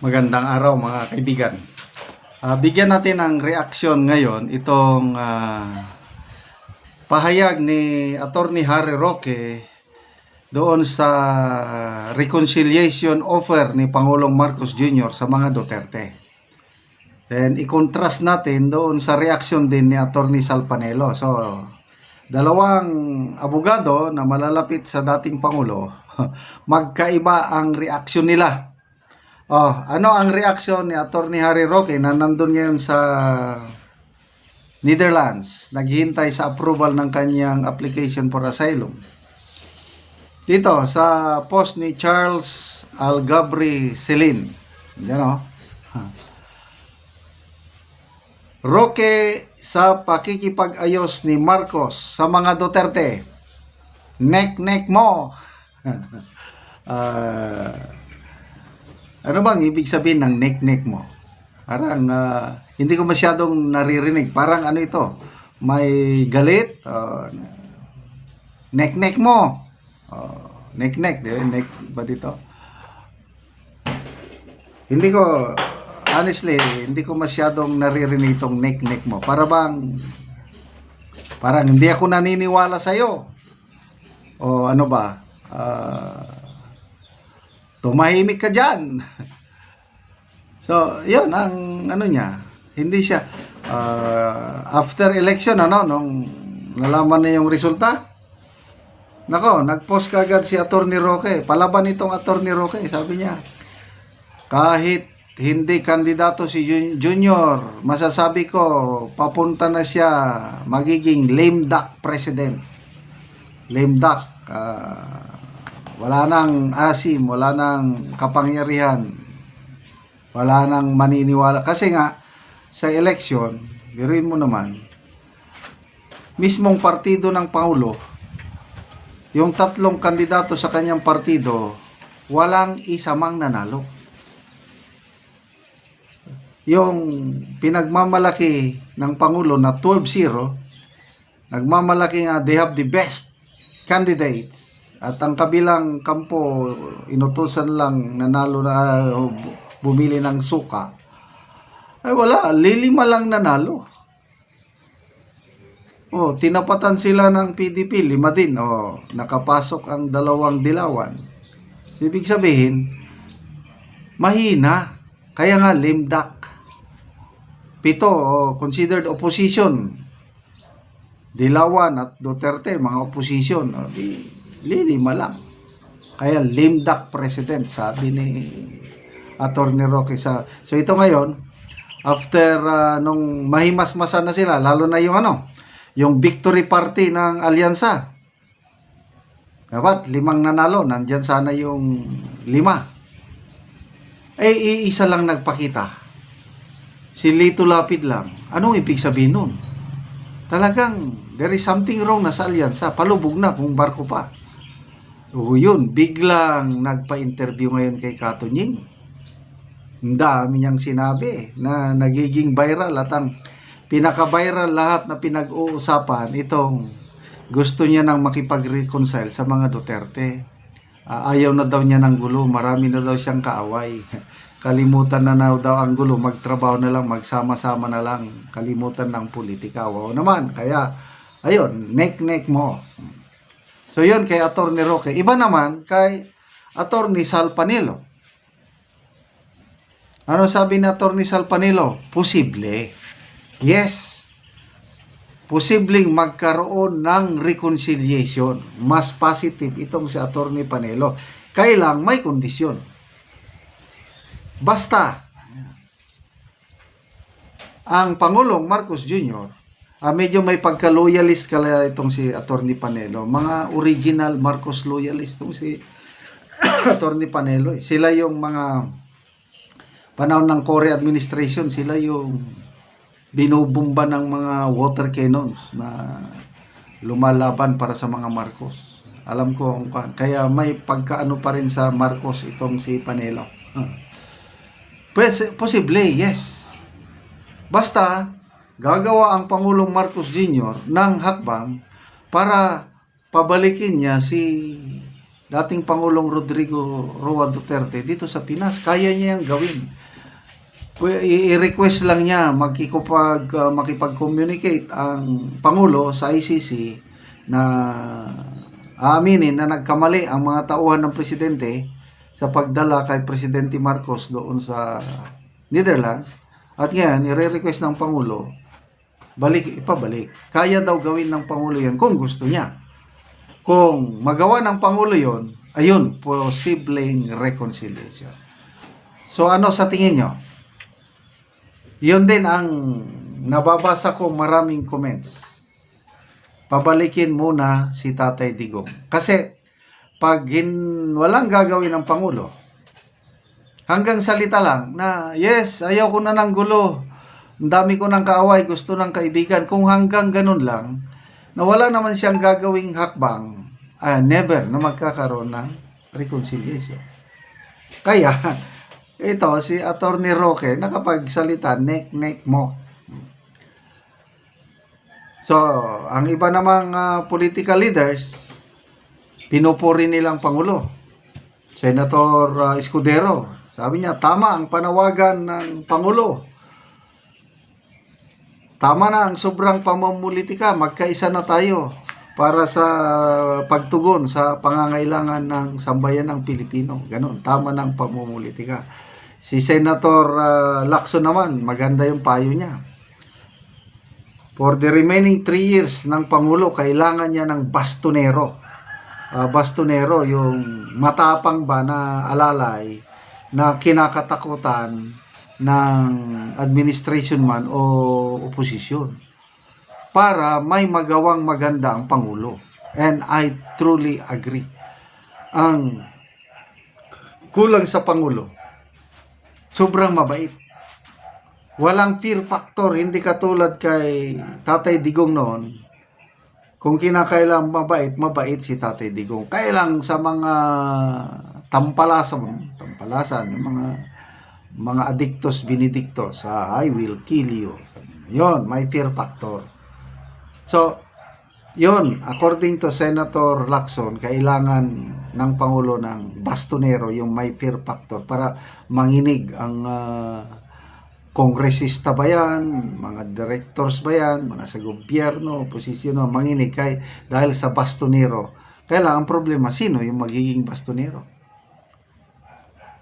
Magandang araw mga kaibigan. Bigyan natin ng reaksyon ngayon itong pahayag ni Attorney Harry Roque doon sa reconciliation offer ni Pangulong Marcos Jr. sa mga Duterte. Then i-contrast natin doon sa reaksyon din ni Attorney Sal Panelo. So, dalawang abogado na malalapit sa dating Pangulo, magkaiba ang reaksyon nila. Ano ang reaksyon ni Attorney Harry Roque na nandun ngayon sa Netherlands, naghihintay sa approval ng kanyang application for asylum? Dito sa post ni Charles Algabri Celine, Roque sa pakikipag-ayos ni Marcos sa mga Duterte. Nek-nek mo. Ano bang ibig sabihin ng nek-nek mo? Parang hindi ko masyadong naririnig. Parang ano ito? May galit? Nek-nek mo. Nek-nek. Nek ba dito? Honestly, hindi ko masyadong naririnig itong nek-nek mo. Parang hindi ako naniniwala sa'yo. O ano ba? Tumahimik ka dyan. So, yun ang ano niya. Hindi siya after election, nung nalaman na yung resulta, nag-post kagad si Attorney Roque. Palaban itong Attorney Roque, sabi niya, kahit hindi kandidato si Junior, masasabi ko, papunta na siya magiging lame duck president. Lame duck. Wala nang asim, wala nang kapangyarihan, wala nang maniniwala. Kasi nga, sa election, biruin mo naman, mismong partido ng Pangulo, yung tatlong kandidato sa kanyang partido, walang isa mang nanalo. Yung pinagmamalaki ng Pangulo na 12-0, nagmamalaki nga they have the best candidates. At ang kabilang kampo, inutusan lang nanalo na bumili ng suka. Ay wala, lilima lang nanalo. Tinapatan sila ng PDP, 5 din. Nakapasok ang 2 dilawan. Ibig sabihin, mahina. Kaya nga, lame duck. 7, considered opposition. Dilawan at Duterte, mga opposition. Lilima lang. Kaya lame duck president, sabi ni Attorney Roque. So ito ngayon, after nung mahimasmasan na sila, lalo na yung victory party ng alyansa. Dapat 5 nanalo, nandyan sana yung 5. Iisa lang nagpakita. Si Lito Lapid lang. Anong ibig sabihin nun? Talagang there is something wrong na sa alyansa. Palubog na kung barko pa. Yun, biglang nagpa-interview ngayon kay Katunying. Ang dami niyang sinabi na nagiging viral at ang pinaka-viral lahat na pinag-uusapan itong gusto niya nang makipag-reconcile sa mga Duterte. Ayaw na daw niya ng gulo, marami na daw siyang kaaway. Kalimutan na daw ang gulo, magtrabaho na lang, magsama-sama na lang, kalimutan ng politika. Wow naman, kaya ayun, nek-nek mo. So yun kay Attorney Roque. Iba naman kay Attorney Sal Panelo. Ano sabi ni Attorney Sal Panelo? Posible. Yes. Posibleng magkaroon ng reconciliation. Mas positive itong si Attorney Panelo. Kailang may kondisyon. Basta ang Pangulong Marcos Jr., medyo may pagka-loyalist kaya itong si Attorney Panelo. Mga original Marcos loyalist itong si Attorney Panelo. Sila yung mga panahon ng Cory administration, sila yung binubumba ng mga water cannons na lumalaban para sa mga Marcos. Alam ko, kaya may pagkaano pa rin sa Marcos itong si Panelo. Posible, yes. Basta gagawa ang Pangulong Marcos Jr. ng hakbang para pabalikin niya si dating Pangulong Rodrigo Roa Duterte dito sa Pinas. Kaya niya yung gawin. I-request lang niya makipag-communicate ang Pangulo sa ICC na aaminin na nagkamali ang mga tauhan ng presidente sa pagdala kay Presidente Marcos doon sa Netherlands. At ngayon, i-request ng Pangulo, ipabalik. Kaya daw gawin ng Pangulo yan kung gusto niya. Kung magawa ng Pangulo yon, ayun, posibleng reconciliation. So ano sa tingin nyo? Yun din ang nababasa ko maraming comments. Pabalikin muna si Tatay Digong. Kasi pag walang gagawin ng Pangulo, hanggang salita lang na yes, ayaw ko na ng gulo, ang dami ko ng kaaway, gusto ng kaibigan. Kung hanggang ganun lang, na wala naman siyang gagawing hakbang, never na magkakaroon ng reconciliation. Kaya, ito, si Attorney Roque, nakapagsalita, nek mo. So, ang iba namang political leaders, pinupuri nilang Pangulo. Senator Escudero, sabi niya, tama ang panawagan ng Pangulo. Tama na ang sobrang pamumulitika, magkaisa na tayo para sa pagtugon sa pangangailangan ng sambayan ng Pilipino. Ganon, tama na ang pamumulitika. Si Senator Lacson naman, maganda yung payo niya. For the remaining 3 years ng Pangulo, kailangan niya ng bastonero. Bastonero, yung matapang ba na alalay na kinakatakutan ng administration man o oposisyon para may magawang maganda ang Pangulo. And I truly agree. Ang kulang sa Pangulo, sobrang mabait. Walang fear factor, hindi katulad kay Tatay Digong noon. Kung kinakailang mabait si Tatay Digong. Kailang sa mga tampalasan, yung mga adictos, benedictos, I will kill you. Yon, may fear factor. So, yon, according to Senator Lacson, kailangan ng Pangulo ng bastonero, yung may fear factor, para manginig ang kongresista ba yan, mga directors ba yan, mga sa gobyerno, oposisyon, manginig dahil sa bastonero. Kaya ang problema, sino yung magiging bastonero?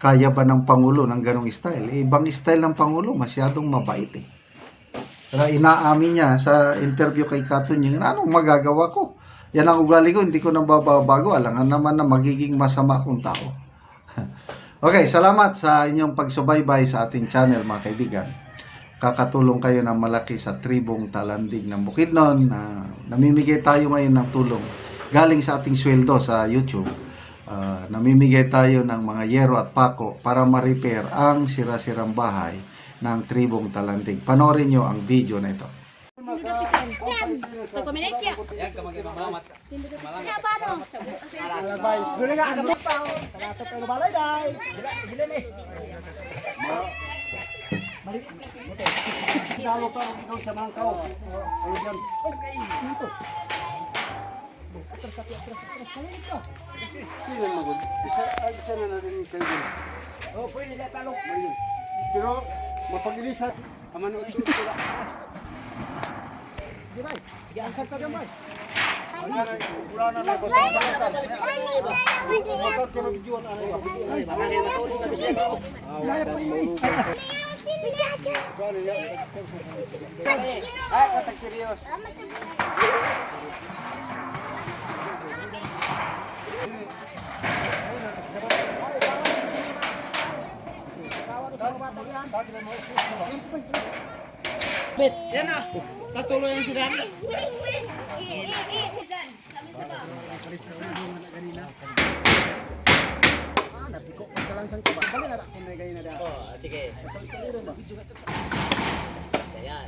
Kaya ba ng Pangulo ng ganong style? Ibang style ng Pangulo, masyadong mabait eh. Pero inaamin niya sa interview kay Katunying, anong magagawa ko? Yan ang ugali ko, hindi ko nang babago. Alangan naman na magiging masama akong tao. Okay, salamat sa inyong pagsubaybay sa ating channel mga kaibigan. Kakatulong kayo ng malaki sa tribong Talandig ng Bukidnon. Namimigay tayo ngayon ng tulong galing sa ating sweldo sa YouTube. Namimigay tayo ng mga yero at pako para ma-repair ang sira-sirang bahay ng tribong Talandig. Panoorin nyo ang video na ito. Pero mapag-ilisat aman utso sila. Di ba? Giasat ka gamay. Wala na na bata. Motor ko nagjuan ano ba? Ay, katak serius. Bet, yan na. Patuloy ang sirami. Nabiko pa sa langsang ko ba? Bali na kung may gayon na da. Oh, sige. Ayan.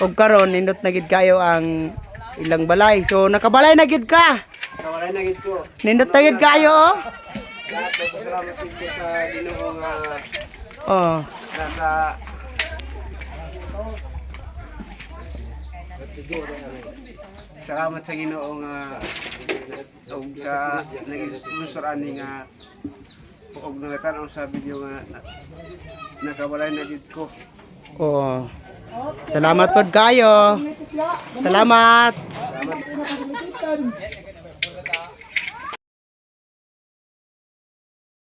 Og karon nindot na gid kayo ang ilang balay. So nakabalay na gid ka. Wala na gid ko. Nindot na gid kayo oh. Lahat salamat dito sa Ginoong Oh. naka salamat sa Ginoo nga og sa nag-sponsor ani nga og nagatan sa video nga nakabalay na gid ko. Oh. Salamat pod kayo. Salamat. Pinakahilitan.